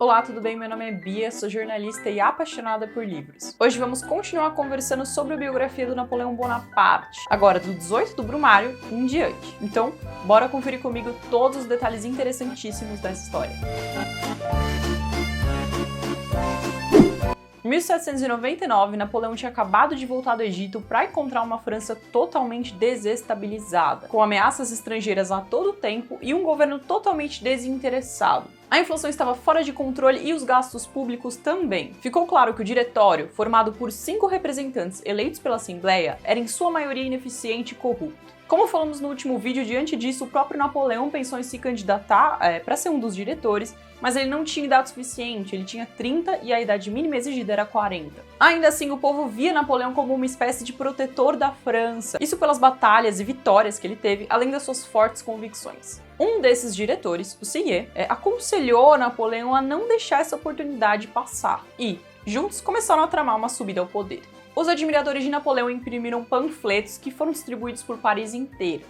Olá, tudo bem? Meu nome é Bia, sou jornalista e apaixonada por livros. Hoje vamos continuar conversando sobre a biografia do Napoleão Bonaparte, agora do 18 do Brumário em diante. Então, bora conferir comigo todos os detalhes interessantíssimos dessa história. Em 1799, Napoleão tinha acabado de voltar do Egito para encontrar uma França totalmente desestabilizada, com ameaças estrangeiras a todo tempo e um governo totalmente desinteressado. A inflação estava fora de controle e os gastos públicos também. Ficou claro que o diretório, formado por 5 representantes eleitos pela Assembleia, era em sua maioria ineficiente e corrupto. Como falamos no último vídeo, diante disso, o próprio Napoleão pensou em se candidatar para ser um dos diretores, mas ele não tinha idade suficiente, ele tinha 30 e a idade mínima exigida era 40. Ainda assim, o povo via Napoleão como uma espécie de protetor da França, isso pelas batalhas e vitórias que ele teve, além das suas fortes convicções. Um desses diretores, o Sieyès, aconselhou Napoleão a não deixar essa oportunidade passar e, juntos, começaram a tramar uma subida ao poder. Os admiradores de Napoleão imprimiram panfletos que foram distribuídos por Paris inteiro.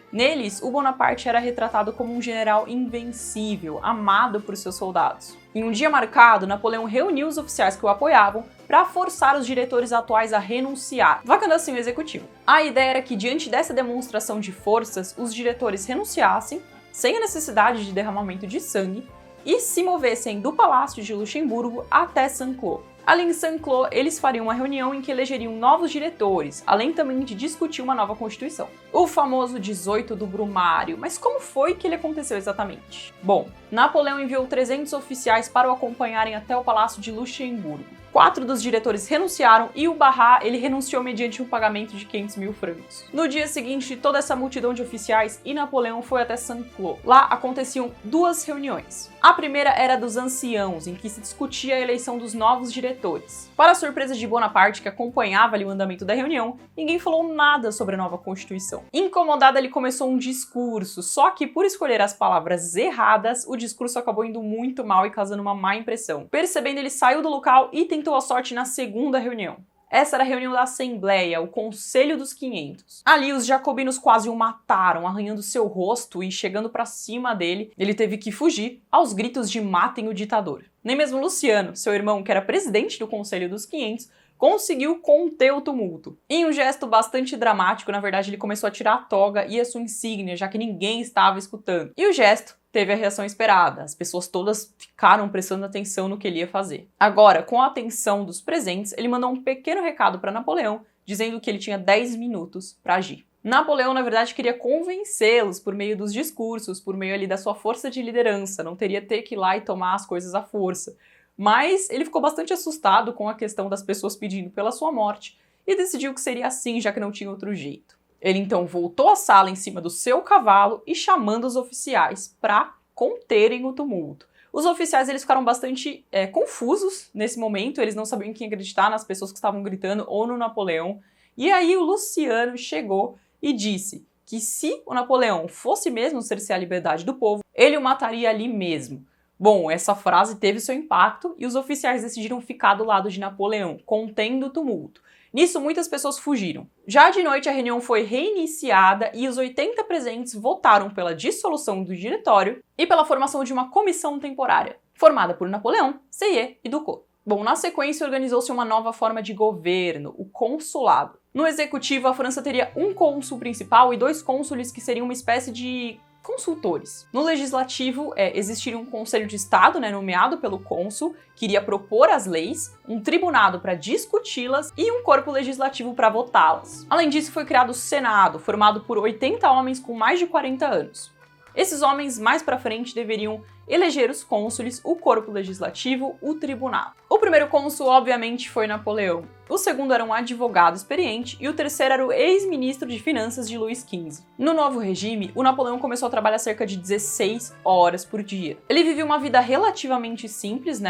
Neles, o Bonaparte era retratado como um general invencível, amado por seus soldados. Em um dia marcado, Napoleão reuniu os oficiais que o apoiavam para forçar os diretores atuais a renunciar, vacando assim o executivo. A ideia era que, diante dessa demonstração de forças, os diretores renunciassem, sem a necessidade de derramamento de sangue, e se movessem do Palácio de Luxemburgo até Saint-Cloud. Ali em Saint-Cloud, eles fariam uma reunião em que elegeriam novos diretores, além também de discutir uma nova constituição. O famoso 18 do Brumário, mas como foi que ele aconteceu exatamente? Bom, Napoleão enviou 300 oficiais para o acompanharem até o Palácio de Luxemburgo. 4 dos diretores renunciaram e o Barras, ele renunciou mediante um pagamento de 500 mil francos. No dia seguinte, toda essa multidão de oficiais e Napoleão foi até Saint-Cloud. Lá aconteciam 2 reuniões. A primeira era dos anciãos, em que se discutia a eleição dos novos diretores. Para a surpresa de Bonaparte, que acompanhava ali o andamento da reunião, ninguém falou nada sobre a nova Constituição. Incomodado, ele começou um discurso, só que por escolher as palavras erradas, o discurso acabou indo muito mal e causando uma má impressão. Percebendo, ele saiu do local e tentou a sorte na segunda reunião. Essa era a reunião da Assembleia, o Conselho dos 500. Ali, os jacobinos quase o mataram, arranhando seu rosto e chegando para cima dele. Ele teve que fugir aos gritos de matem o ditador. Nem mesmo Luciano, seu irmão, que era presidente do Conselho dos 500, conseguiu conter o tumulto. Em um gesto bastante dramático, na verdade, ele começou a tirar a toga e a sua insígnia, já que ninguém estava escutando. E o gesto teve a reação esperada. As pessoas todas ficaram prestando atenção no que ele ia fazer. Agora, com a atenção dos presentes, ele mandou um pequeno recado para Napoleão, dizendo que ele tinha 10 minutos para agir. Napoleão, na verdade, queria convencê-los por meio dos discursos, por meio ali da sua força de liderança, não teria que ir lá e tomar as coisas à força. Mas ele ficou bastante assustado com a questão das pessoas pedindo pela sua morte e decidiu que seria assim, já que não tinha outro jeito. Ele então voltou à sala em cima do seu cavalo e chamando os oficiais para conterem o tumulto. Os oficiais eles ficaram bastante confusos nesse momento, eles não sabiam em quem acreditar, nas pessoas que estavam gritando ou no Napoleão. E aí o Luciano chegou e disse que se o Napoleão fosse mesmo cercear a liberdade do povo, ele o mataria ali mesmo. Bom, essa frase teve seu impacto e os oficiais decidiram ficar do lado de Napoleão, contendo o tumulto. Nisso, muitas pessoas fugiram. Já de noite, a reunião foi reiniciada e os 80 presentes votaram pela dissolução do diretório e pela formação de uma comissão temporária, formada por Napoleão, Sieyès e Ducos. Bom, na sequência, organizou-se uma nova forma de governo, o consulado. No executivo, a França teria um cônsul principal e 2 cônsules que seriam uma espécie de consultores. No legislativo, existiria um conselho de Estado, nomeado pelo cônsul, que iria propor as leis, um tribunado para discuti-las e um corpo legislativo para votá-las. Além disso, foi criado o Senado, formado por 80 homens com mais de 40 anos. Esses homens, mais para frente, deveriam eleger os cônsules, o corpo legislativo, o tribunal. O primeiro cônsul, obviamente, foi Napoleão. O segundo era um advogado experiente e o terceiro era o ex-ministro de Finanças de Luís XV. No novo regime, o Napoleão começou a trabalhar cerca de 16 horas por dia. Ele vivia uma vida relativamente simples,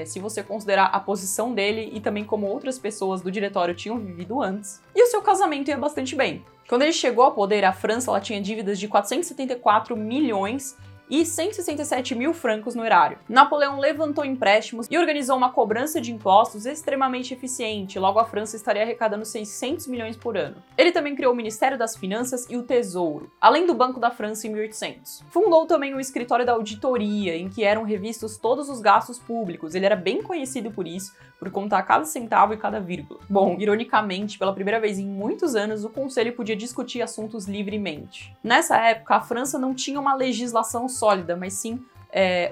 se você considerar a posição dele e também como outras pessoas do diretório tinham vivido antes. E o seu casamento ia bastante bem. Quando ele chegou ao poder, a França ela tinha dívidas de 474 milhões e 167 mil francos no erário. Napoleão levantou empréstimos e organizou uma cobrança de impostos extremamente eficiente, logo a França estaria arrecadando 600 milhões por ano. Ele também criou o Ministério das Finanças e o Tesouro, além do Banco da França em 1800. Fundou também o Escritório da Auditoria, em que eram revistos todos os gastos públicos. Ele era bem conhecido por isso, por contar cada centavo e cada vírgula. Bom, ironicamente, pela primeira vez em muitos anos, o Conselho podia discutir assuntos livremente. Nessa época, a França não tinha uma legislação sólida, mas sim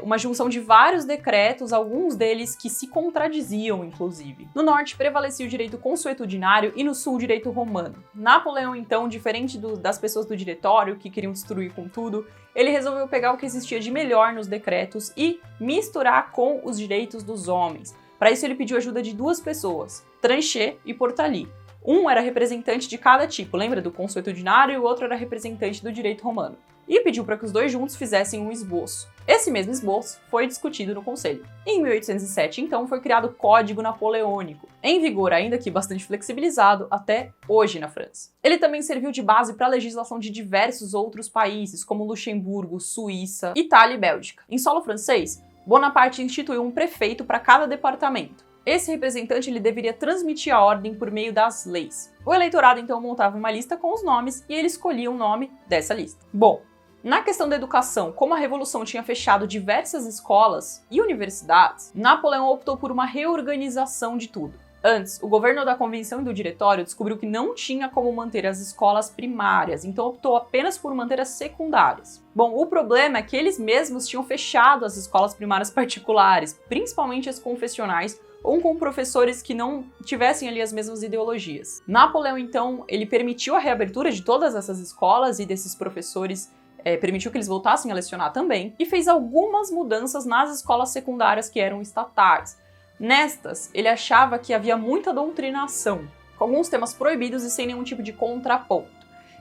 uma junção de vários decretos, alguns deles que se contradiziam, inclusive. No norte prevalecia o direito consuetudinário e no sul o direito romano. Napoleão, então, diferente das pessoas do diretório, que queriam destruir com tudo, ele resolveu pegar o que existia de melhor nos decretos e misturar com os direitos dos homens. Para isso ele pediu ajuda de duas pessoas, Tranchet e Portalis. Um era representante de cada tipo, lembra do consuetudinário, e o outro era representante do direito romano. E pediu para que os dois juntos fizessem um esboço. Esse mesmo esboço foi discutido no Conselho. Em 1807, então, foi criado o Código Napoleônico, em vigor ainda que bastante flexibilizado até hoje na França. Ele também serviu de base para a legislação de diversos outros países, como Luxemburgo, Suíça, Itália e Bélgica. Em solo francês, Bonaparte instituiu um prefeito para cada departamento. Esse representante ele deveria transmitir a ordem por meio das leis. O eleitorado então montava uma lista com os nomes e ele escolhia o nome dessa lista. Bom, na questão da educação, como a Revolução tinha fechado diversas escolas e universidades, Napoleão optou por uma reorganização de tudo. Antes, o governo da Convenção e do Diretório descobriu que não tinha como manter as escolas primárias, então optou apenas por manter as secundárias. Bom, o problema é que eles mesmos tinham fechado as escolas primárias particulares, principalmente as confessionais, ou com professores que não tivessem ali as mesmas ideologias. Napoleão, então, ele permitiu a reabertura de todas essas escolas e desses professores, permitiu que eles voltassem a lecionar também, e fez algumas mudanças nas escolas secundárias que eram estatais. Nestas, ele achava que havia muita doutrinação, com alguns temas proibidos e sem nenhum tipo de contraponto.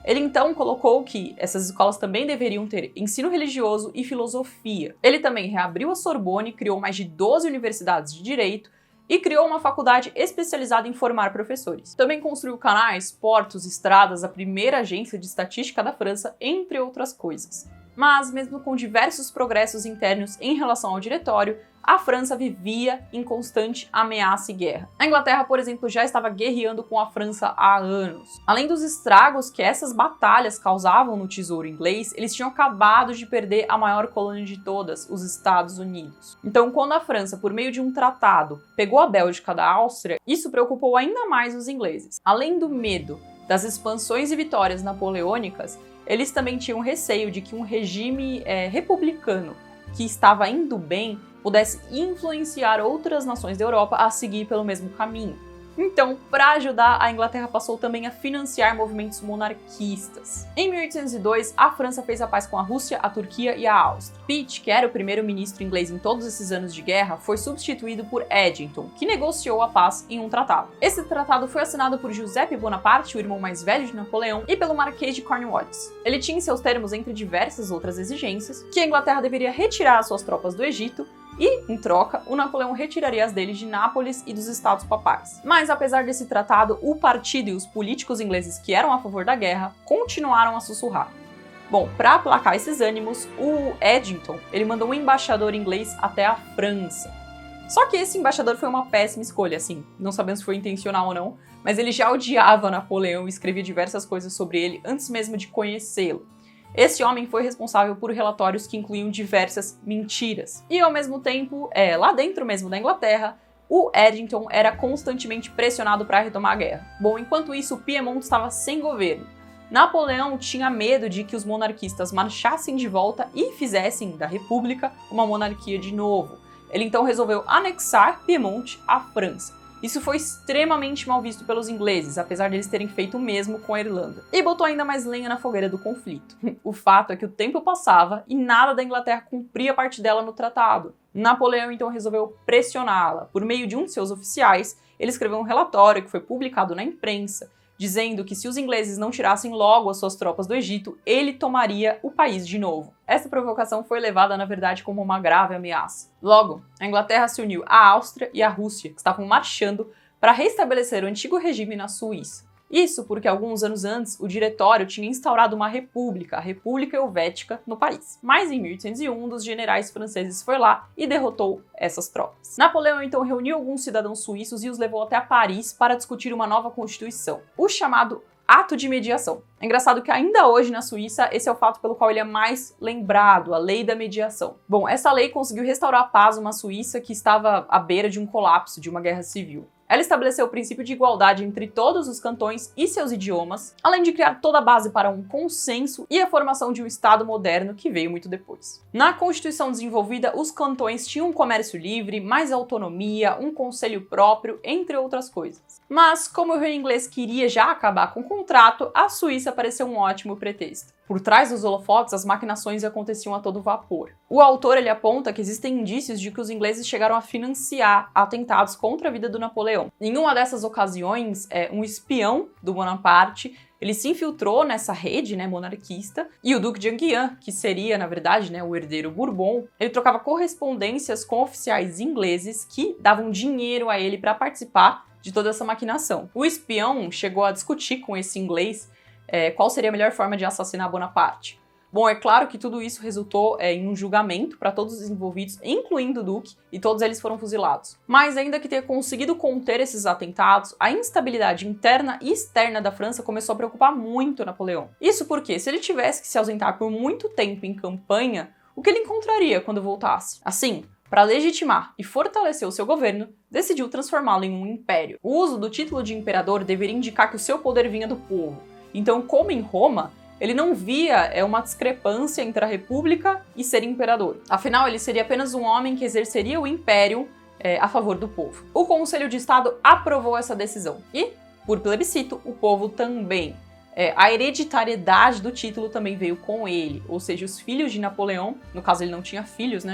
Ele então colocou que essas escolas também deveriam ter ensino religioso e filosofia. Ele também reabriu a Sorbonne, criou mais de 12 universidades de direito e criou uma faculdade especializada em formar professores. Também construiu canais, portos, estradas, a primeira agência de estatística da França, entre outras coisas. Mas, mesmo com diversos progressos internos em relação ao diretório, a França vivia em constante ameaça e guerra. A Inglaterra, por exemplo, já estava guerreando com a França há anos. Além dos estragos que essas batalhas causavam no tesouro inglês, eles tinham acabado de perder a maior colônia de todas, os Estados Unidos. Então, quando a França, por meio de um tratado, pegou a Bélgica da Áustria, isso preocupou ainda mais os ingleses. Além do medo das expansões e vitórias napoleônicas, eles também tinham receio de que um regime republicano que estava indo bem pudesse influenciar outras nações da Europa a seguir pelo mesmo caminho. Então, para ajudar, a Inglaterra passou também a financiar movimentos monarquistas. Em 1802, a França fez a paz com a Rússia, a Turquia e a Áustria. Pitt, que era o primeiro-ministro inglês em todos esses anos de guerra, foi substituído por Eddington, que negociou a paz em um tratado. Esse tratado foi assinado por Giuseppe Bonaparte, o irmão mais velho de Napoleão, e pelo Marquês de Cornwallis. Ele tinha em seus termos, entre diversas outras exigências, que a Inglaterra deveria retirar as suas tropas do Egito e, em troca, o Napoleão retiraria as dele de Nápoles e dos Estados Papais. Mas, apesar desse tratado, o partido e os políticos ingleses que eram a favor da guerra continuaram a sussurrar. Bom, para aplacar esses ânimos, o Eddington ele mandou um embaixador inglês até a França. Só que esse embaixador foi uma péssima escolha, assim, não sabemos se foi intencional ou não, mas ele já odiava Napoleão e escrevia diversas coisas sobre ele antes mesmo de conhecê-lo. Esse homem foi responsável por relatórios que incluíam diversas mentiras. E ao mesmo tempo, lá dentro mesmo da Inglaterra, o Eddington era constantemente pressionado para retomar a guerra. Bom, enquanto isso, o Piemonte estava sem governo. Napoleão tinha medo de que os monarquistas marchassem de volta e fizessem da República uma monarquia de novo. Ele então resolveu anexar Piemonte à França. Isso foi extremamente mal visto pelos ingleses, apesar de eles terem feito o mesmo com a Irlanda. E botou ainda mais lenha na fogueira do conflito. O fato é que o tempo passava e nada da Inglaterra cumpria parte dela no tratado. Napoleão então resolveu pressioná-la. Por meio de um de seus oficiais, ele escreveu um relatório que foi publicado na imprensa, dizendo que se os ingleses não tirassem logo as suas tropas do Egito, ele tomaria o país de novo. Essa provocação foi levada, na verdade, como uma grave ameaça. Logo, a Inglaterra se uniu à Áustria e à Rússia, que estavam marchando para restabelecer o antigo regime na Suíça. Isso porque alguns anos antes o Diretório tinha instaurado uma república, a República Helvética, no país. Mas em 1801 um dos generais franceses foi lá e derrotou essas tropas. Napoleão então reuniu alguns cidadãos suíços e os levou até Paris para discutir uma nova constituição, o chamado Ato de Mediação. É engraçado que ainda hoje na Suíça esse é o fato pelo qual ele é mais lembrado, a Lei da Mediação. Bom, essa lei conseguiu restaurar a paz numa Suíça que estava à beira de um colapso, de uma guerra civil. Ela estabeleceu o princípio de igualdade entre todos os cantões e seus idiomas, além de criar toda a base para um consenso e a formação de um Estado moderno que veio muito depois. Na Constituição desenvolvida, os cantões tinham um comércio livre, mais autonomia, um conselho próprio, entre outras coisas. Mas, como o rei inglês queria já acabar com o contrato, a Suíça pareceu um ótimo pretexto. Por trás dos holofotes, as maquinações aconteciam a todo vapor. O autor ele aponta que existem indícios de que os ingleses chegaram a financiar atentados contra a vida do Napoleão. Em uma dessas ocasiões, um espião do Bonaparte ele se infiltrou nessa rede, monarquista, e o Duque de Enghien, que seria, na verdade, o herdeiro Bourbon, ele trocava correspondências com oficiais ingleses que davam dinheiro a ele para participar de toda essa maquinação. O espião chegou a discutir com esse inglês qual seria a melhor forma de assassinar Bonaparte. Bom, é claro que tudo isso resultou em um julgamento para todos os envolvidos, incluindo o Duque, e todos eles foram fuzilados. Mas ainda que tenha conseguido conter esses atentados, a instabilidade interna e externa da França começou a preocupar muito Napoleão. Isso porque, se ele tivesse que se ausentar por muito tempo em campanha, o que ele encontraria quando voltasse? Assim, para legitimar e fortalecer o seu governo, decidiu transformá-lo em um império. O uso do título de imperador deveria indicar que o seu poder vinha do povo. Então, como em Roma, ele não via uma discrepância entre a república e ser imperador. Afinal, ele seria apenas um homem que exerceria o império a favor do povo. O Conselho de Estado aprovou essa decisão e, por plebiscito, o povo também. A hereditariedade do título também veio com ele, ou seja, os filhos de Napoleão, no caso ele não tinha filhos,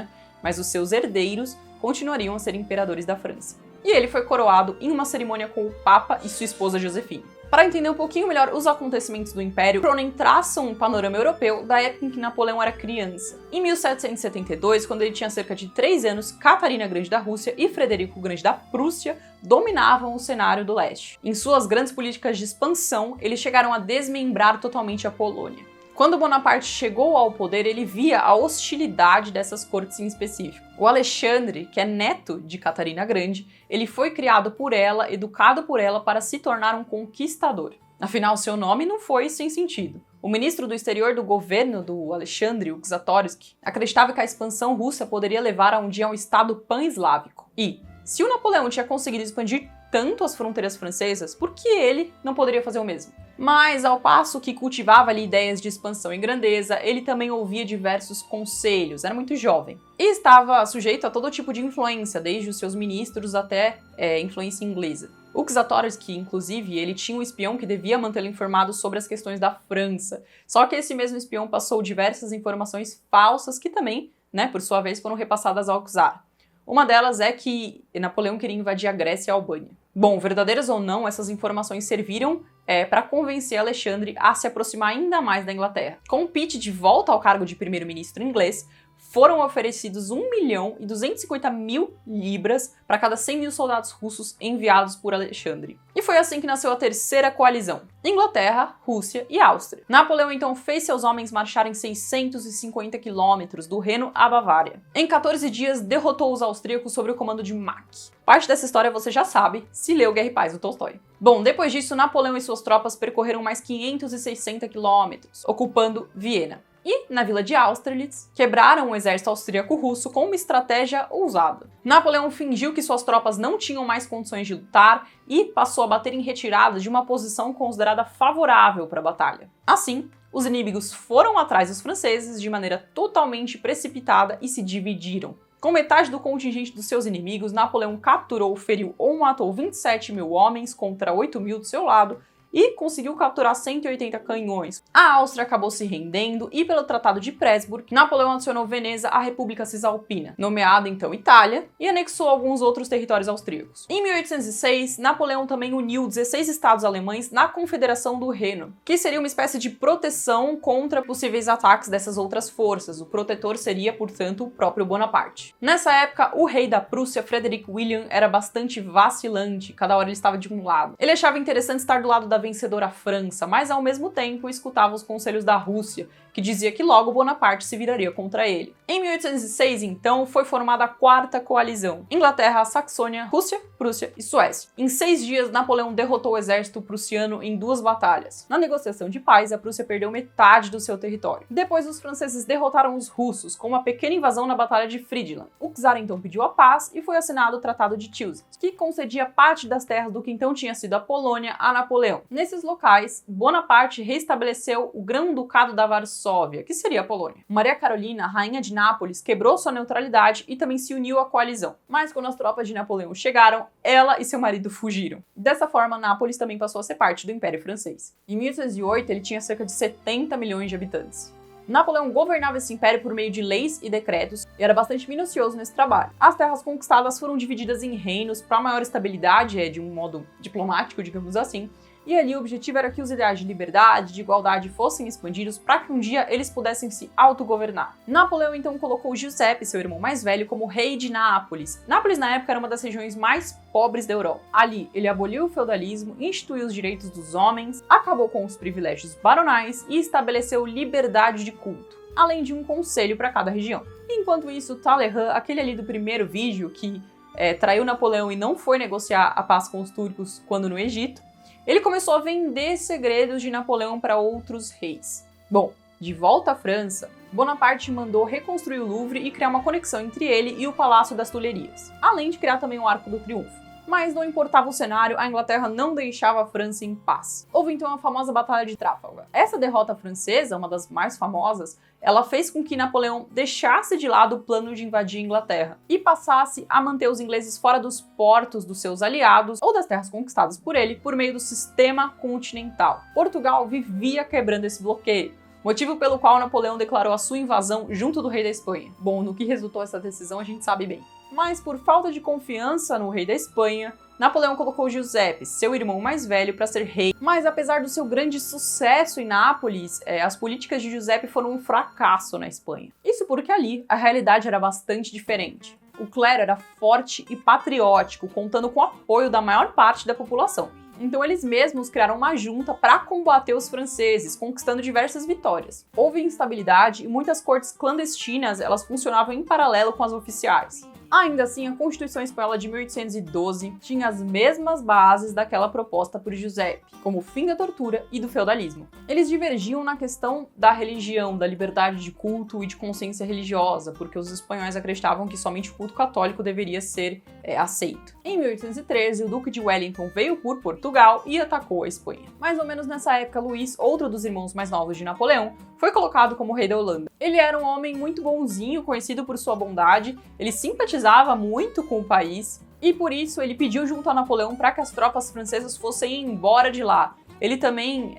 mas os seus herdeiros continuariam a ser imperadores da França. E ele foi coroado em uma cerimônia com o Papa e sua esposa Josefina. Para entender um pouquinho melhor os acontecimentos do Império, Cronin traça um panorama europeu da época em que Napoleão era criança. Em 1772, quando ele tinha cerca de 3 anos, Catarina Grande da Rússia e Frederico Grande da Prússia dominavam o cenário do leste. Em suas grandes políticas de expansão, eles chegaram a desmembrar totalmente a Polônia. Quando Bonaparte chegou ao poder, ele via a hostilidade dessas cortes em específico. O Alexandre, que é neto de Catarina Grande, ele foi criado por ela, educado por ela para se tornar um conquistador. Afinal, seu nome não foi sem sentido. O ministro do exterior do governo do Alexandre, o Czartoryski, acreditava que a expansão russa poderia levar a um dia um estado pan-eslávico. E, se o Napoleão tinha conseguido expandir tanto as fronteiras francesas, por que ele não poderia fazer o mesmo? Mas, ao passo que cultivava ali ideias de expansão e grandeza, ele também ouvia diversos conselhos, era muito jovem. E estava sujeito a todo tipo de influência, desde os seus ministros até influência inglesa. O Czartoryski, inclusive, ele tinha um espião que devia mantê-lo informado sobre as questões da França. Só que esse mesmo espião passou diversas informações falsas que também, por sua vez, foram repassadas ao czar. Uma delas é que Napoleão queria invadir a Grécia e a Albânia. Bom, verdadeiras ou não, essas informações serviram para convencer Alexandre a se aproximar ainda mais da Inglaterra. Com Pitt de volta ao cargo de primeiro-ministro inglês, foram oferecidos 1.250.000 libras para cada 100.000 soldados russos enviados por Alexandre. E foi assim que nasceu a terceira coalizão: Inglaterra, Rússia e Áustria. Napoleão então fez seus homens marcharem 650 quilômetros do Reno à Bavária. Em 14 dias, derrotou os austríacos sob o comando de Mack. Parte dessa história você já sabe, se leu Guerra e Paz, do Tolstói. Bom, depois disso, Napoleão e suas tropas percorreram mais 560 quilômetros, ocupando Viena. E, na vila de Austerlitz, quebraram o exército austríaco-russo com uma estratégia ousada. Napoleão fingiu que suas tropas não tinham mais condições de lutar e passou a bater em retirada de uma posição considerada favorável para a batalha. Assim, os inimigos foram atrás dos franceses de maneira totalmente precipitada e se dividiram. Com metade do contingente dos seus inimigos, Napoleão capturou, feriu ou matou 27.000 homens contra 8.000 do seu lado, e conseguiu capturar 180 canhões. A Áustria acabou se rendendo e, pelo Tratado de Pressburg, Napoleão adicionou Veneza à República Cisalpina, nomeada então Itália, e anexou alguns outros territórios austríacos. Em 1806, Napoleão também uniu 16 estados alemães na Confederação do Reno, que seria uma espécie de proteção contra possíveis ataques dessas outras forças. O protetor seria, portanto, o próprio Bonaparte. Nessa época, o rei da Prússia, Frederick William, era bastante vacilante, cada hora ele estava de um lado. Ele achava interessante estar do lado da vencedora França, mas ao mesmo tempo escutava os conselhos da Rússia, que dizia que logo Bonaparte se viraria contra ele. Em 1806, então, foi formada a Quarta Coalizão: Inglaterra, Saxônia, Rússia, Prússia e Suécia. Em 6 dias, Napoleão derrotou o exército prussiano em 2 batalhas. Na negociação de paz, a Prússia perdeu metade do seu território. Depois, os franceses derrotaram os russos com uma pequena invasão na Batalha de Friedland. O czar então pediu a paz e foi assinado o Tratado de Tilsit, que concedia parte das terras do que então tinha sido a Polônia a Napoleão. Nesses locais, Bonaparte restabeleceu o Grão-Ducado da Varsóvia, que seria a Polônia. Maria Carolina, rainha de Nápoles, quebrou sua neutralidade e também se uniu à coalizão. Mas quando as tropas de Napoleão chegaram, ela e seu marido fugiram. Dessa forma, Nápoles também passou a ser parte do Império Francês. Em 1808, ele tinha cerca de 70 milhões de habitantes. Napoleão governava esse império por meio de leis e decretos e era bastante minucioso nesse trabalho. As terras conquistadas foram divididas em reinos para maior estabilidade, de um modo diplomático, digamos assim, e ali o objetivo era que os ideais de liberdade, de igualdade fossem expandidos para que um dia eles pudessem se autogovernar. Napoleão então colocou Giuseppe, seu irmão mais velho, como rei de Nápoles. Nápoles na época era uma das regiões mais pobres da Europa. Ali ele aboliu o feudalismo, instituiu os direitos dos homens, acabou com os privilégios baronais e estabeleceu liberdade de culto, além de um conselho para cada região. Enquanto isso, Talleyrand, aquele ali do primeiro vídeo que traiu Napoleão e não foi negociar a paz com os turcos quando no Egito, ele começou a vender segredos de Napoleão para outros reis. Bom, de volta à França, Bonaparte mandou reconstruir o Louvre e criar uma conexão entre ele e o Palácio das Tulherias, além de criar também o Arco do Triunfo. Mas não importava o cenário, a Inglaterra não deixava a França em paz. Houve então a famosa Batalha de Trafalgar. Essa derrota francesa, uma das mais famosas, ela fez com que Napoleão deixasse de lado o plano de invadir a Inglaterra e passasse a manter os ingleses fora dos portos dos seus aliados ou das terras conquistadas por ele por meio do sistema continental. Portugal vivia quebrando esse bloqueio, motivo pelo qual Napoleão declarou a sua invasão junto do rei da Espanha. Bom, no que resultou essa decisão a gente sabe bem. Mas por falta de confiança no rei da Espanha, Napoleão colocou Giuseppe, seu irmão mais velho, para ser rei. Mas apesar do seu grande sucesso em Nápoles, as políticas de Giuseppe foram um fracasso na Espanha. Isso porque ali a realidade era bastante diferente. O clero era forte e patriótico, contando com o apoio da maior parte da população. Então eles mesmos criaram uma junta para combater os franceses, conquistando diversas vitórias. Houve instabilidade e muitas cortes clandestinas elas funcionavam em paralelo com as oficiais. Ainda assim, a Constituição Espanhola de 1812 tinha as mesmas bases daquela proposta por Giuseppe, como o fim da tortura e do feudalismo. Eles divergiam na questão da religião, da liberdade de culto e de consciência religiosa, porque os espanhóis acreditavam que somente o culto católico deveria ser aceito. Em 1813, o Duque de Wellington veio por Portugal e atacou a Espanha. Mais ou menos nessa época, Luís, outro dos irmãos mais novos de Napoleão, foi colocado como rei da Holanda. Ele era um homem muito bonzinho, conhecido por sua bondade, ele simpatizava muito com o país e por isso ele pediu junto a Napoleão para que as tropas francesas fossem embora de lá. Ele também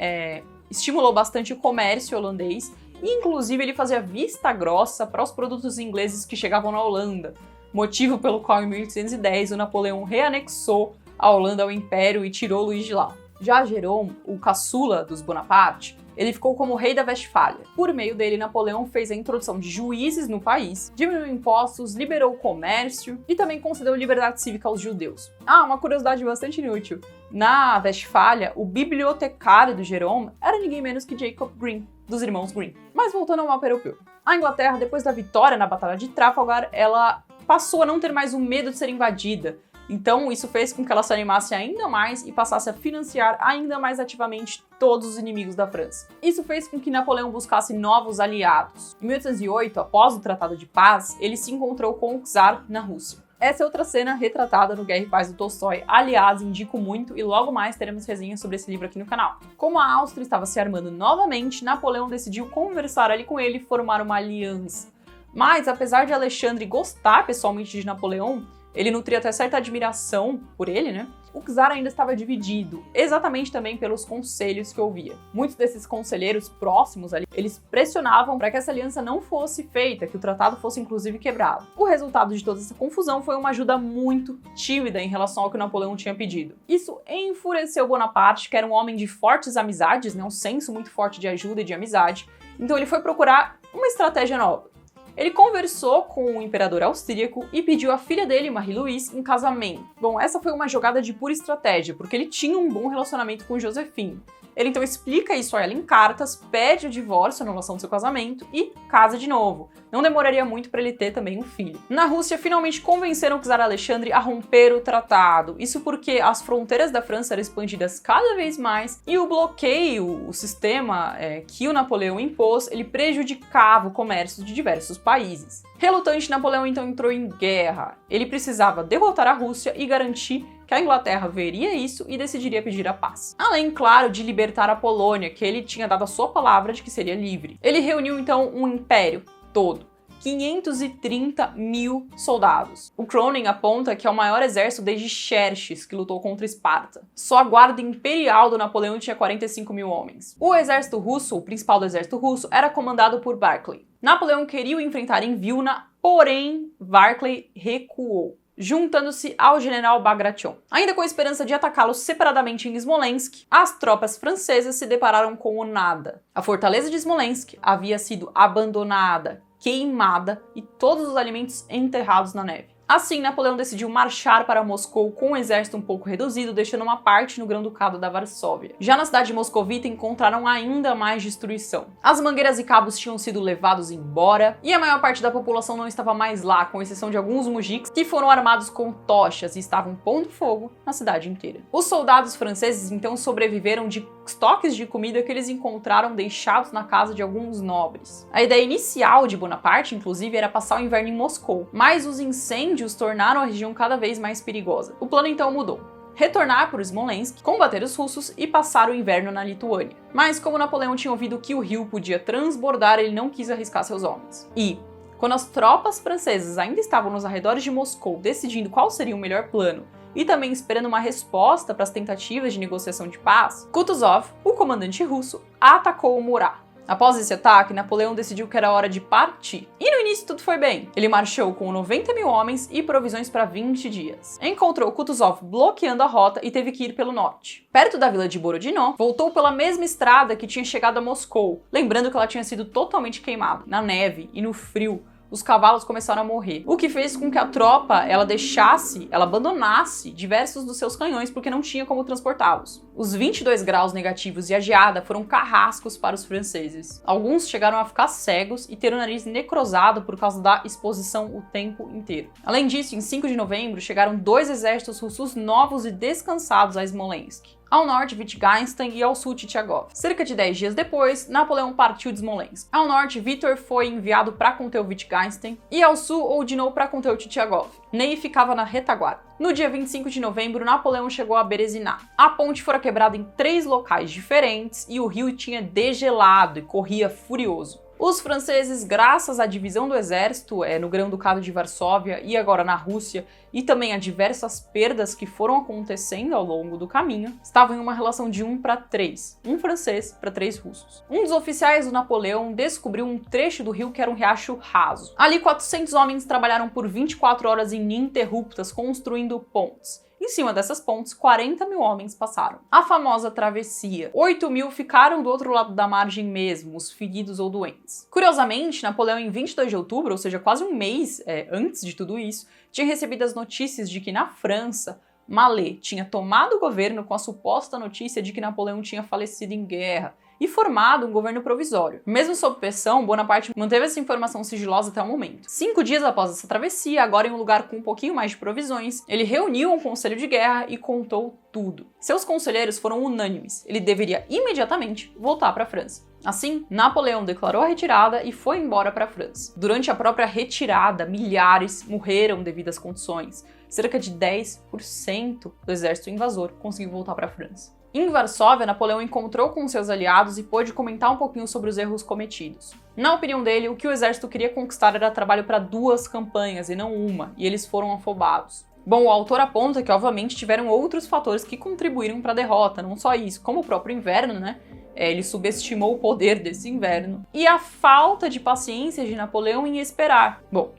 estimulou bastante o comércio holandês e inclusive ele fazia vista grossa para os produtos ingleses que chegavam na Holanda, motivo pelo qual em 1810 o Napoleão reanexou a Holanda ao Império e tirou Luís de lá. Já Jérôme, o caçula dos Bonaparte, ele ficou como rei da Westfália. Por meio dele, Napoleão fez a introdução de juízes no país, diminuiu impostos, liberou o comércio e também concedeu liberdade cívica aos judeus. Uma curiosidade bastante inútil. Na Westfália, o bibliotecário do Jérôme era ninguém menos que Jacob Grimm, dos irmãos Grimm. Mas voltando ao mapa europeu. A Inglaterra, depois da vitória na Batalha de Trafalgar, ela passou a não ter mais o medo de ser invadida. Então, isso fez com que ela se animasse ainda mais e passasse a financiar ainda mais ativamente todos os inimigos da França. Isso fez com que Napoleão buscasse novos aliados. Em 1808, após o Tratado de Paz, ele se encontrou com o czar na Rússia. Essa é outra cena retratada no Guerra e Paz do Tolstói. Aliás, indico muito e logo mais teremos resenhas sobre esse livro aqui no canal. Como a Áustria estava se armando novamente, Napoleão decidiu conversar ali com ele e formar uma aliança. Mas, apesar de Alexandre gostar pessoalmente de Napoleão, ele nutria até certa admiração por ele, né? O czar ainda estava dividido, exatamente também pelos conselhos que ouvia. Muitos desses conselheiros próximos ali, eles pressionavam para que essa aliança não fosse feita, que o tratado fosse inclusive quebrado. O resultado de toda essa confusão foi uma ajuda muito tímida em relação ao que Napoleão tinha pedido. Isso enfureceu Bonaparte, que era um homem de fortes amizades, né? Um senso muito forte de ajuda e de amizade. Então ele foi procurar uma estratégia nova. Ele conversou com o imperador austríaco e pediu a filha dele, Marie-Louise, em casamento. Bom, essa foi uma jogada de pura estratégia, porque ele tinha um bom relacionamento com Josephine. Ele então explica isso a ela em cartas, pede o divórcio, a anulação do seu casamento e casa de novo. Não demoraria muito para ele ter também um filho. Na Rússia, finalmente convenceram o czar Alexandre a romper o tratado. Isso porque as fronteiras da França eram expandidas cada vez mais e o bloqueio, o sistema que o Napoleão impôs, ele prejudicava o comércio de diversos países. Relutante, Napoleão então entrou em guerra. Ele precisava derrotar a Rússia e garantir que a Inglaterra veria isso e decidiria pedir a paz. Além, claro, de libertar a Polônia, que ele tinha dado a sua palavra de que seria livre. Ele reuniu então um império todo. 530 mil soldados. O Cronin aponta que é o maior exército desde Xerxes, que lutou contra Esparta. Só a guarda imperial do Napoleão tinha 45 mil homens. O exército russo, o principal do exército russo, era comandado por Barclay. Napoleão queria o enfrentar em Vilna, porém Barclay recuou, juntando-se ao general Bagration. Ainda com a esperança de atacá-lo separadamente em Smolensk, as tropas francesas se depararam com o nada. A fortaleza de Smolensk havia sido abandonada, queimada e todos os alimentos enterrados na neve. Assim, Napoleão decidiu marchar para Moscou com um exército um pouco reduzido, deixando uma parte no Grão-Ducado da Varsóvia. Já na cidade de moscovita encontraram ainda mais destruição. As mangueiras e cabos tinham sido levados embora e a maior parte da população não estava mais lá, com exceção de alguns mujiks que foram armados com tochas e estavam pondo fogo na cidade inteira. Os soldados franceses então sobreviveram de estoques de comida que eles encontraram deixados na casa de alguns nobres. A ideia inicial de Bonaparte, inclusive, era passar o inverno em Moscou, mas os incêndios tornaram a região cada vez mais perigosa. O plano então mudou. Retornar por Smolensk, combater os russos e passar o inverno na Lituânia. Mas como Napoleão tinha ouvido que o rio podia transbordar, ele não quis arriscar seus homens. E, quando as tropas francesas ainda estavam nos arredores de Moscou decidindo qual seria o melhor plano e também esperando uma resposta para as tentativas de negociação de paz, Kutuzov, o comandante russo, atacou Murat. Após esse ataque, Napoleão decidiu que era hora de partir. E no início tudo foi bem. Ele marchou com 90 mil homens e provisões para 20 dias. Encontrou Kutuzov bloqueando a rota e teve que ir pelo norte. Perto da vila de Borodino, voltou pela mesma estrada que tinha chegado a Moscou, lembrando que ela tinha sido totalmente queimada, na neve e no frio. Os cavalos começaram a morrer, o que fez com que a tropa ela abandonasse diversos dos seus canhões porque não tinha como transportá-los. Os 22 graus negativos e a geada foram carrascos para os franceses. Alguns chegaram a ficar cegos e ter o nariz necrosado por causa da exposição o tempo inteiro. Além disso, em 5 de novembro, chegaram 2 exércitos russos novos e descansados a Smolensk. Ao norte, Wittgenstein e ao sul, Tchagov. Cerca de 10 dias depois, Napoleão partiu de Smolensk. Ao norte, Vitor foi enviado para conter o Wittgenstein e ao sul, Oudinot para conter o Tchagov. Ney ficava na retaguarda. No dia 25 de novembro, Napoleão chegou a Berezina. A ponte fora quebrada em 3 locais diferentes e o rio tinha degelado e corria furioso. Os franceses, graças à divisão do exército no Grão-Ducado de Varsóvia e agora na Rússia, e também a diversas perdas que foram acontecendo ao longo do caminho, estavam em uma relação de 1 para 3. Um francês para 3 russos. Um dos oficiais do Napoleão descobriu um trecho do rio que era um riacho raso. Ali, 400 homens trabalharam por 24 horas ininterruptas construindo pontes. Em cima dessas pontes, 40 mil homens passaram. A famosa travessia. 8 mil ficaram do outro lado da margem mesmo, os feridos ou doentes. Curiosamente, Napoleão, em 22 de outubro, ou seja, quase um mês antes de tudo isso, tinha recebido as notícias de que na França, Mallet tinha tomado o governo com a suposta notícia de que Napoleão tinha falecido em guerra e formado um governo provisório. Mesmo sob pressão, Bonaparte manteve essa informação sigilosa até o momento. 5 dias após essa travessia, agora em um lugar com um pouquinho mais de provisões, ele reuniu um conselho de guerra e contou tudo. Seus conselheiros foram unânimes. Ele deveria imediatamente voltar para a França. Assim, Napoleão declarou a retirada e foi embora para a França. Durante a própria retirada, milhares morreram devido às condições. Cerca de 10% do exército invasor conseguiu voltar para a França. Em Varsóvia, Napoleão encontrou com seus aliados e pôde comentar um pouquinho sobre os erros cometidos. Na opinião dele, o que o exército queria conquistar era trabalho para 2 campanhas e não uma, e eles foram afobados. Bom, o autor aponta que, obviamente, tiveram outros fatores que contribuíram para a derrota, não só isso, como o próprio inverno, né? Ele subestimou o poder desse inverno. E a falta de paciência de Napoleão em esperar. Bom,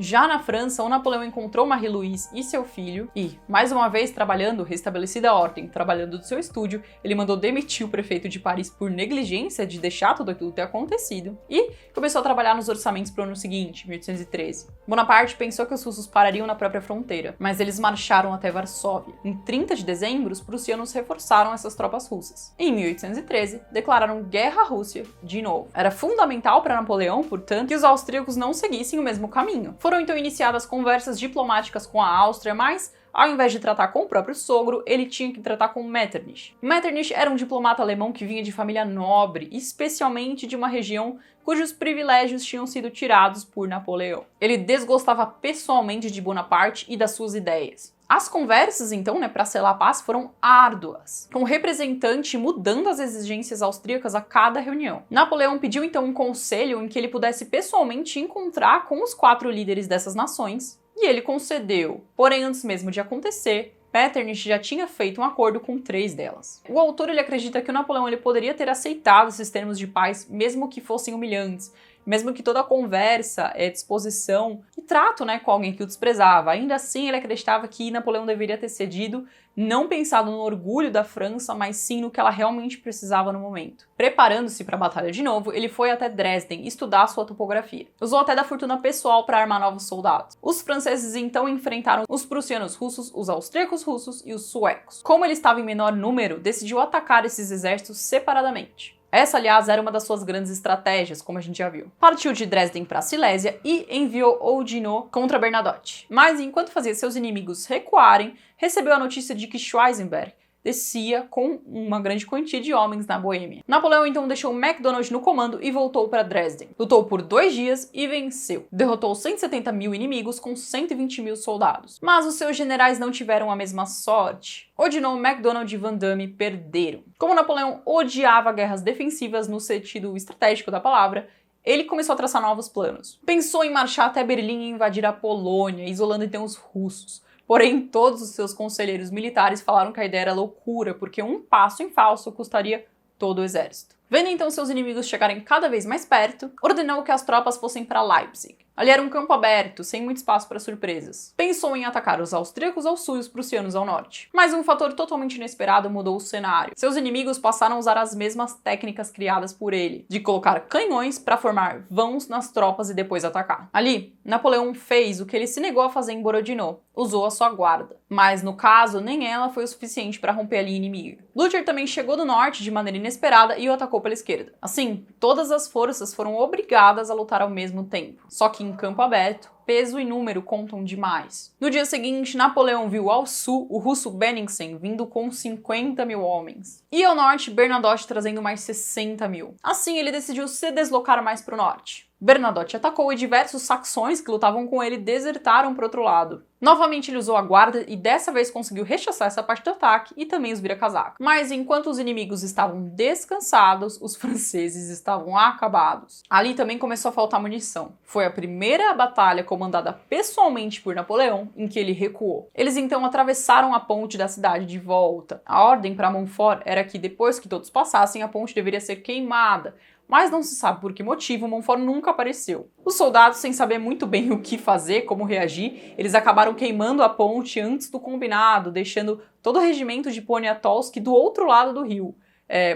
Já na França, o Napoleão encontrou Marie-Louise e seu filho e, mais uma vez trabalhando, restabelecida a ordem, trabalhando do seu estúdio, ele mandou demitir o prefeito de Paris por negligência de deixar tudo aquilo ter acontecido e começou a trabalhar nos orçamentos para o ano seguinte, 1813. Bonaparte pensou que os russos parariam na própria fronteira, mas eles marcharam até Varsóvia. Em 30 de dezembro, os prussianos reforçaram essas tropas russas. Em 1813, declararam guerra à Rússia de novo. Era fundamental para Napoleão, portanto, que os austríacos não seguissem o mesmo caminho. Foram então iniciadas conversas diplomáticas com a Áustria, mas ao invés de tratar com o próprio sogro, ele tinha que tratar com Metternich. Metternich era um diplomata alemão que vinha de família nobre, especialmente de uma região cujos privilégios tinham sido tirados por Napoleão. Ele desgostava pessoalmente de Bonaparte e das suas ideias. As conversas, então, para selar a paz, foram árduas, com o representante mudando as exigências austríacas a cada reunião. Napoleão pediu, então, um conselho em que ele pudesse pessoalmente encontrar com os 4 líderes dessas nações, e ele concedeu. Porém, antes mesmo de acontecer, Metternich já tinha feito um acordo com 3 delas. O autor ele acredita que o Napoleão ele poderia ter aceitado esses termos de paz, mesmo que fossem humilhantes, mesmo que toda a conversa, disposição e trato com alguém que o desprezava. Ainda assim, ele acreditava que Napoleão deveria ter cedido, não pensado no orgulho da França, mas sim no que ela realmente precisava no momento. Preparando-se para a batalha de novo, ele foi até Dresden estudar sua topografia. Usou até da fortuna pessoal para armar novos soldados. Os franceses então enfrentaram os prussianos russos, os austríacos russos e os suecos. Como ele estava em menor número, decidiu atacar esses exércitos separadamente. Essa, aliás, era uma das suas grandes estratégias, como a gente já viu. Partiu de Dresden para a Silésia e enviou Oudinot contra Bernadotte. Mas, enquanto fazia seus inimigos recuarem, recebeu a notícia de que Schwarzenberg descia com uma grande quantia de homens na Boêmia. Napoleão então deixou MacDonald no comando e voltou para Dresden. Lutou por 2 dias e venceu. Derrotou 170 mil inimigos com 120 mil soldados. Mas os seus generais não tiveram a mesma sorte. Oudinot, MacDonald e Vandamme perderam. Como Napoleão odiava guerras defensivas no sentido estratégico da palavra, ele começou a traçar novos planos. Pensou em marchar até Berlim e invadir a Polônia, isolando então os russos. Porém, todos os seus conselheiros militares falaram que a ideia era loucura, porque um passo em falso custaria todo o exército. Vendo então seus inimigos chegarem cada vez mais perto, ordenou que as tropas fossem para Leipzig. Ali era um campo aberto, sem muito espaço para surpresas. Pensou em atacar os austríacos ao sul e os prussianos ao norte. Mas um fator totalmente inesperado mudou o cenário. Seus inimigos passaram a usar as mesmas técnicas criadas por ele, de colocar canhões para formar vãos nas tropas e depois atacar. Ali, Napoleão fez o que ele se negou a fazer em Borodino, usou a sua guarda. Mas, no caso, nem ela foi o suficiente para romper a linha inimiga. Blücher também chegou do norte de maneira inesperada e o atacou pela esquerda. Assim, todas as forças foram obrigadas a lutar ao mesmo tempo. Só que em campo aberto, peso e número contam demais. No dia seguinte, Napoleão viu ao sul o russo Benningsen vindo com 50 mil homens. E ao norte, Bernadotte trazendo mais 60 mil. Assim, ele decidiu se deslocar mais para o norte. Bernadotte atacou e diversos saxões que lutavam com ele desertaram para o outro lado. Novamente ele usou a guarda e dessa vez conseguiu rechaçar essa parte do ataque e também os vira-casaca. Mas enquanto os inimigos estavam descansados, os franceses estavam acabados. Ali também começou a faltar munição. Foi a primeira batalha comandada pessoalmente por Napoleão em que ele recuou. Eles então atravessaram a ponte da cidade de volta. A ordem para Montfort era que depois que todos passassem, a ponte deveria ser queimada. Mas não se sabe por que motivo Montfort nunca apareceu. Os soldados, sem saber muito bem o que fazer, como reagir, eles acabaram queimando a ponte antes do combinado, deixando todo o regimento de Poniatowski do outro lado do rio.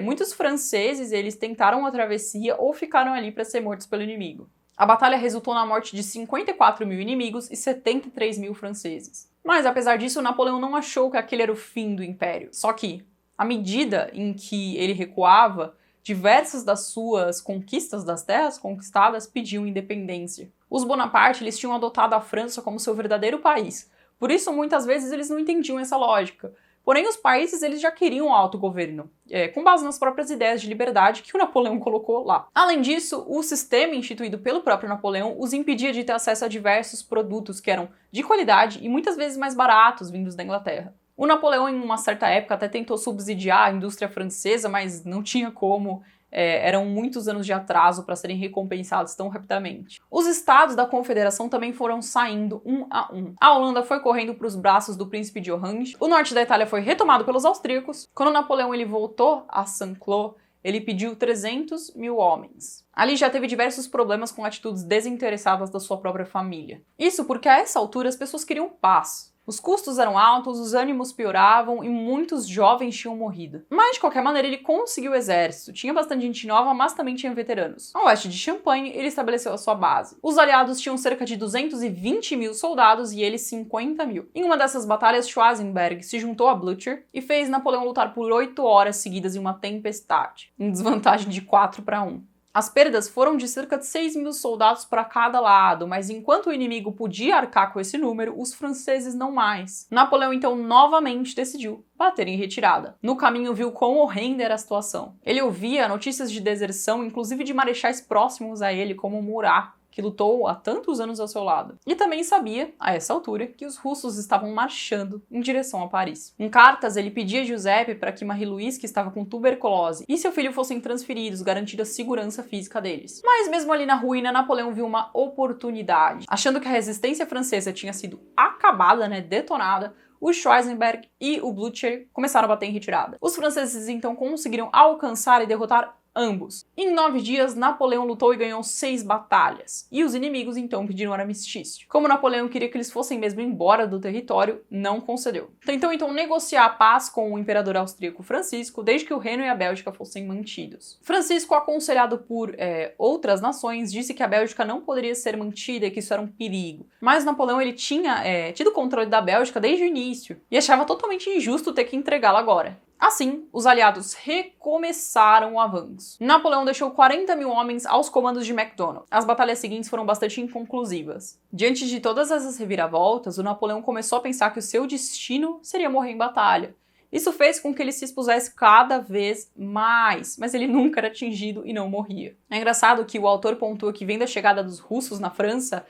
Muitos franceses eles tentaram a travessia ou ficaram ali para ser mortos pelo inimigo. A batalha resultou na morte de 54 mil inimigos e 73 mil franceses. Mas apesar disso, Napoleão não achou que aquele era o fim do império. Só que, à medida em que ele recuava, diversas das suas conquistas das terras conquistadas pediam independência. Os Bonaparte eles tinham adotado a França como seu verdadeiro país. Por isso, muitas vezes, eles não entendiam essa lógica. Porém, os países eles já queriam autogoverno, com base nas próprias ideias de liberdade que o Napoleão colocou lá. Além disso, o sistema instituído pelo próprio Napoleão os impedia de ter acesso a diversos produtos que eram de qualidade e muitas vezes mais baratos vindos da Inglaterra. O Napoleão, em uma certa época, até tentou subsidiar a indústria francesa, mas não tinha como. Eram muitos anos de atraso para serem recompensados tão rapidamente. Os estados da Confederação também foram saindo um a um. A Holanda foi correndo para os braços do príncipe de Orange, o norte da Itália foi retomado pelos austríacos. Quando Napoleão ele voltou a Saint-Cloud, ele pediu 300 mil homens. Ali já teve diversos problemas com atitudes desinteressadas da sua própria família. Isso porque a essa altura as pessoas queriam paz. Os custos eram altos, os ânimos pioravam e muitos jovens tinham morrido. Mas, de qualquer maneira, ele conseguiu o exército. Tinha bastante gente nova, mas também tinha veteranos. Ao oeste de Champagne, ele estabeleceu a sua base. Os aliados tinham cerca de 220 mil soldados e eles 50 mil. Em uma dessas batalhas, Schwarzenberg se juntou a Blücher e fez Napoleão lutar por 8 horas seguidas em uma tempestade, em desvantagem de 4-1. As perdas foram de cerca de 6 mil soldados para cada lado, mas enquanto o inimigo podia arcar com esse número, os franceses não mais. Napoleão então novamente decidiu bater em retirada. No caminho viu quão horrenda era a situação. Ele ouvia notícias de deserção, inclusive de marechais próximos a ele, como Murat, que lutou há tantos anos ao seu lado. E também sabia, a essa altura, que os russos estavam marchando em direção a Paris. Em cartas, ele pedia a Giuseppe para que Marie-Louise, que estava com tuberculose, e seu filho fossem transferidos, garantindo a segurança física deles. Mas mesmo ali na ruína, Napoleão viu uma oportunidade. Achando que a resistência francesa tinha sido acabada, detonada, o Schwarzenberg e o Blücher começaram a bater em retirada. Os franceses então conseguiram alcançar e derrotar ambos. Em 9 dias, Napoleão lutou e ganhou 6 batalhas, e os inimigos então pediram armistício. Como Napoleão queria que eles fossem mesmo embora do território, não concedeu. Tentou então negociar a paz com o imperador austríaco Francisco, desde que o Reino e a Bélgica fossem mantidos. Francisco, aconselhado por outras nações, disse que a Bélgica não poderia ser mantida e que isso era um perigo. Mas Napoleão ele tinha tido controle da Bélgica desde o início, e achava totalmente injusto ter que entregá-la agora. Assim, os aliados recomeçaram o avanço. Napoleão deixou 40 mil homens aos comandos de MacDonald. As batalhas seguintes foram bastante inconclusivas. Diante de todas essas reviravoltas, o Napoleão começou a pensar que o seu destino seria morrer em batalha. Isso fez com que ele se expusesse cada vez mais, mas ele nunca era atingido e não morria. É engraçado que o autor pontua que, vendo a chegada dos russos na França,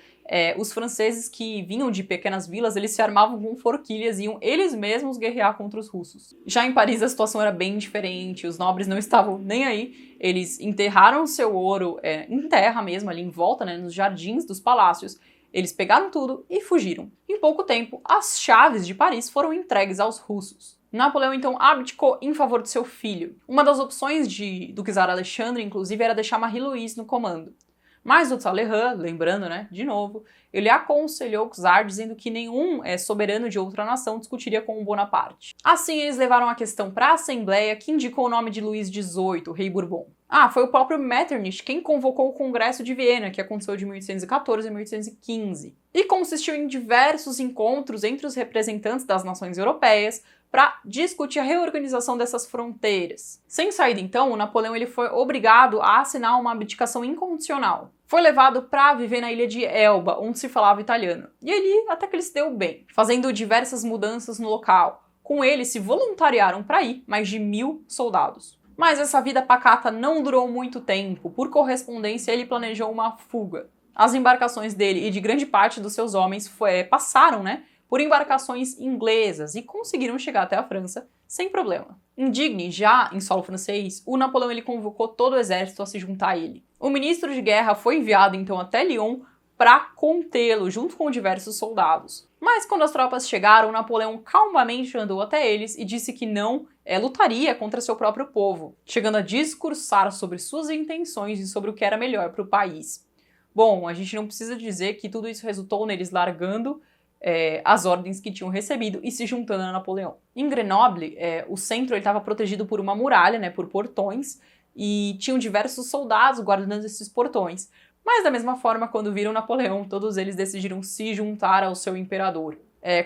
os franceses que vinham de pequenas vilas, eles se armavam com forquilhas e iam eles mesmos guerrear contra os russos. Já em Paris a situação era bem diferente, os nobres não estavam nem aí, eles enterraram seu ouro em terra mesmo, ali em volta, nos jardins dos palácios. Eles pegaram tudo e fugiram. Em pouco tempo, as chaves de Paris foram entregues aos russos. Napoleão então abdicou em favor de seu filho. Uma das opções do czar Alexandre, inclusive, era deixar Marie-Louise no comando. Mas o Talleyrand, lembrando, de novo, ele aconselhou o czar dizendo que nenhum soberano de outra nação discutiria com o Bonaparte. Assim, eles levaram a questão para a Assembleia, que indicou o nome de Luís XVIII, o rei Bourbon. Foi o próprio Metternich quem convocou o Congresso de Viena, que aconteceu de 1814 a 1815. E consistiu em diversos encontros entre os representantes das nações europeias para discutir a reorganização dessas fronteiras. Sem saída, então, o Napoleão ele foi obrigado a assinar uma abdicação incondicional. Foi levado para viver na ilha de Elba, onde se falava italiano. E ali até que ele se deu bem, fazendo diversas mudanças no local. Com ele se voluntariaram para ir mais de 1000 soldados. Mas essa vida pacata não durou muito tempo. Por correspondência, ele planejou uma fuga. As embarcações dele e de grande parte dos seus homens passaram, por embarcações inglesas e conseguiram chegar até a França sem problema. Em Digne, já em solo francês, o Napoleão ele convocou todo o exército a se juntar a ele. O ministro de guerra foi enviado então até Lyon para contê-lo, junto com diversos soldados. Mas quando as tropas chegaram, Napoleão calmamente andou até eles e disse que não lutaria contra seu próprio povo, chegando a discursar sobre suas intenções e sobre o que era melhor para o país. Bom, a gente não precisa dizer que tudo isso resultou neles largando as ordens que tinham recebido e se juntando a Napoleão. Em Grenoble, o centro estava protegido por uma muralha, por portões, e tinham diversos soldados guardando esses portões. Mas da mesma forma, quando viram Napoleão, todos eles decidiram se juntar ao seu imperador.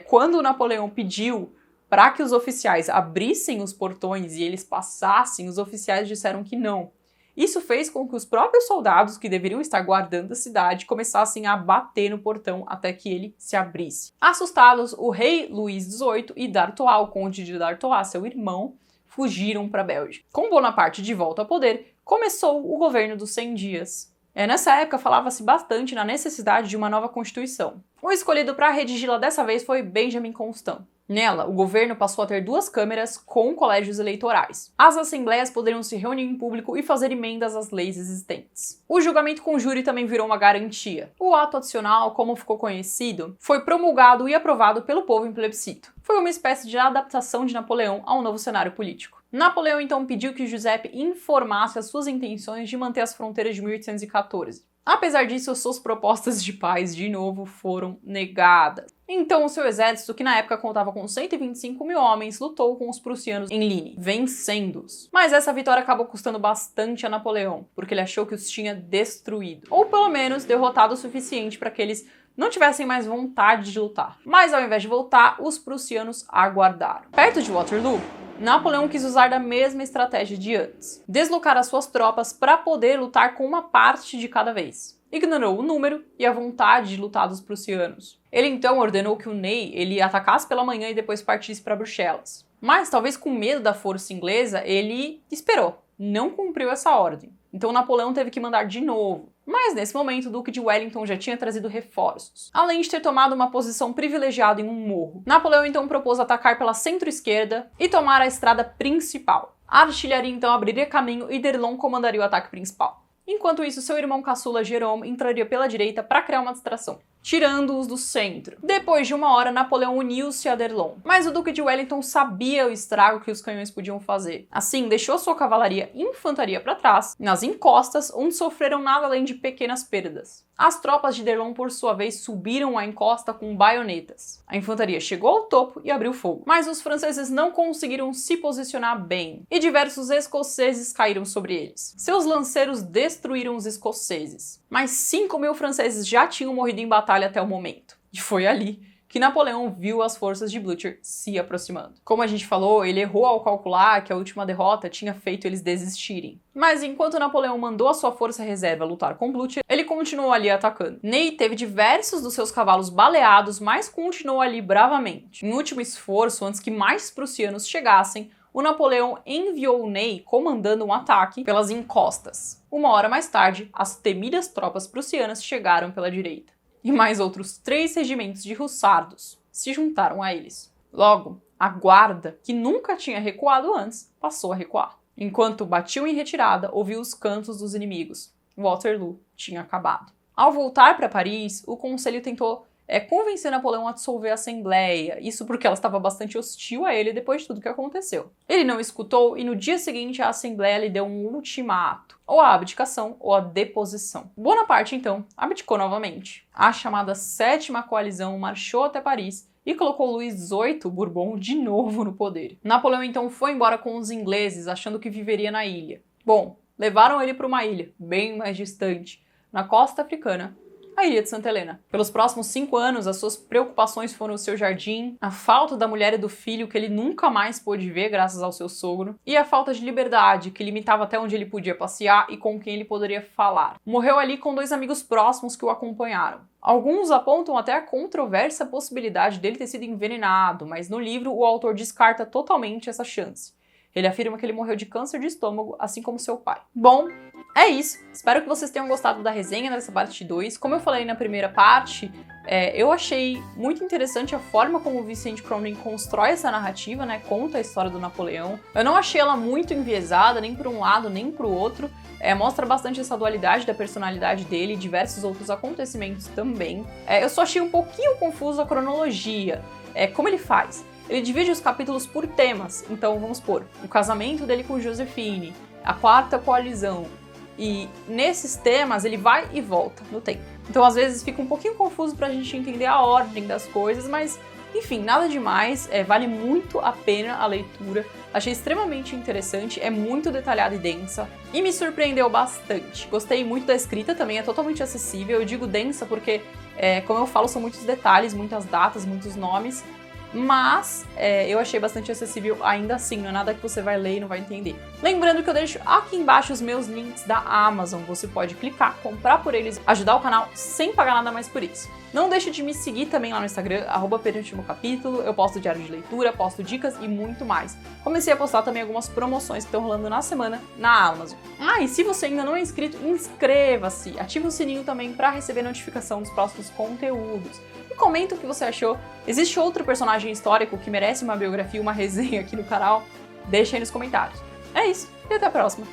Quando Napoleão pediu para que os oficiais abrissem os portões e eles passassem, os oficiais disseram que não. Isso fez com que os próprios soldados que deveriam estar guardando a cidade começassem a bater no portão até que ele se abrisse. Assustados, o rei Luís XVIII e d'Artois, o conde de D'Artois, seu irmão, fugiram para a Bélgica. Com Bonaparte de volta ao poder, começou o governo dos 100 dias. Nessa época, falava-se bastante na necessidade de uma nova constituição. O escolhido para redigi-la dessa vez foi Benjamin Constant. Nela, o governo passou a ter 2 câmeras com colégios eleitorais. As assembleias poderiam se reunir em público e fazer emendas às leis existentes. O julgamento com júri também virou uma garantia. O ato adicional, como ficou conhecido, foi promulgado e aprovado pelo povo em plebiscito. Foi uma espécie de adaptação de Napoleão ao novo cenário político. Napoleão então pediu que Giuseppe informasse as suas intenções de manter as fronteiras de 1814. Apesar disso, suas propostas de paz, de novo, foram negadas. Então, o seu exército, que na época contava com 125 mil homens, lutou com os prussianos em Ligny, vencendo-os. Mas essa vitória acabou custando bastante a Napoleão, porque ele achou que os tinha destruído, ou pelo menos derrotado o suficiente para que eles não tivessem mais vontade de lutar. Mas ao invés de voltar, os prussianos aguardaram. Perto de Waterloo, Napoleão quis usar da mesma estratégia de antes, deslocar as suas tropas para poder lutar com uma parte de cada vez. Ignorou o número e a vontade de lutar dos prussianos. Ele então ordenou que o Ney ele atacasse pela manhã e depois partisse para Bruxelas. Mas, talvez com medo da força inglesa, ele esperou, não cumpriu essa ordem. Então Napoleão teve que mandar de novo. Mas nesse momento o Duque de Wellington já tinha trazido reforços, além de ter tomado uma posição privilegiada em um morro. Napoleão então propôs atacar pela centro-esquerda e tomar a estrada principal. A artilharia então abriria caminho e d'Erlon comandaria o ataque principal. Enquanto isso, seu irmão caçula Jérôme entraria pela direita para criar uma distração, tirando-os do centro. Depois de uma hora, Napoleão uniu-se a d'Erlon, mas o Duque de Wellington sabia o estrago que os canhões podiam fazer. Assim, deixou sua cavalaria e infantaria para trás, nas encostas, onde sofreram nada além de pequenas perdas. As tropas de d'Erlon, por sua vez, subiram a encosta com baionetas. A infantaria chegou ao topo e abriu fogo, mas os franceses não conseguiram se posicionar bem, e diversos escoceses caíram sobre eles. Seus lanceiros destruíram os escoceses, mas 5 mil franceses já tinham morrido em batalha até o momento. E foi ali que Napoleão viu as forças de Blücher se aproximando. Como a gente falou, ele errou ao calcular que a última derrota tinha feito eles desistirem. Mas enquanto Napoleão mandou a sua força reserva lutar com Blücher, ele continuou ali atacando. Ney teve diversos dos seus cavalos baleados, mas continuou ali bravamente. Em último esforço, antes que mais prussianos chegassem, o Napoleão enviou o Ney comandando um ataque pelas encostas. Uma hora mais tarde, as temidas tropas prussianas chegaram pela direita. E mais outros 3 regimentos de hussardos se juntaram a eles. Logo, a guarda, que nunca tinha recuado antes, passou a recuar. Enquanto batiam em retirada, ouviu os cantos dos inimigos. Waterloo tinha acabado. Ao voltar para Paris, o conselho tentou convencer Napoleão a dissolver a Assembleia, isso porque ela estava bastante hostil a ele depois de tudo que aconteceu. Ele não escutou e no dia seguinte a Assembleia lhe deu um ultimato, ou a abdicação ou a deposição. Bonaparte, então, abdicou novamente. A chamada Sétima Coalizão marchou até Paris e colocou Luís XVIII Bourbon de novo no poder. Napoleão então foi embora com os ingleses, achando que viveria na ilha. Bom, levaram ele para uma ilha, bem mais distante, na costa africana, a ilha de Santa Helena. Pelos próximos 5 anos, as suas preocupações foram o seu jardim, a falta da mulher e do filho que ele nunca mais pôde ver graças ao seu sogro, e a falta de liberdade, que limitava até onde ele podia passear e com quem ele poderia falar. Morreu ali com 2 amigos próximos que o acompanharam. Alguns apontam até a controversa possibilidade dele ter sido envenenado, mas no livro o autor descarta totalmente essa chance. Ele afirma que ele morreu de câncer de estômago, assim como seu pai. Bom, é isso. Espero que vocês tenham gostado da resenha dessa parte 2. Como eu falei na primeira parte, eu achei muito interessante a forma como o Vicente Crombie constrói essa narrativa, né? Conta a história do Napoleão. Eu não achei ela muito enviesada, nem para um lado, nem para o outro. Mostra bastante essa dualidade da personalidade dele e diversos outros acontecimentos também. Eu só achei um pouquinho confuso a cronologia. Como ele faz? Ele divide os capítulos por temas. Então, vamos supor, o casamento dele com Josephine, a quarta coalizão. E nesses temas ele vai e volta no tempo. Então às vezes fica um pouquinho confuso pra gente entender a ordem das coisas, mas enfim, nada demais, vale muito a pena a leitura. Achei extremamente interessante, é muito detalhada e densa e me surpreendeu bastante. Gostei muito da escrita, também é totalmente acessível. Eu digo densa porque, como eu falo, são muitos detalhes, muitas datas, muitos nomes. Mas eu achei bastante acessível ainda assim, não é nada que você vai ler e não vai entender. Lembrando que eu deixo aqui embaixo os meus links da Amazon, você pode clicar, comprar por eles, ajudar o canal sem pagar nada mais por isso. Não deixe de me seguir também lá no Instagram, @penultimocapítulo, eu posto diário de leitura, posto dicas e muito mais. Comecei a postar também algumas promoções que estão rolando na semana na Amazon. E se você ainda não é inscrito, inscreva-se, ative o sininho também para receber notificação dos próximos conteúdos. comenta o que você achou. Existe outro personagem histórico que merece uma biografia, uma resenha aqui no canal? Deixa aí nos comentários. É isso, e até a próxima!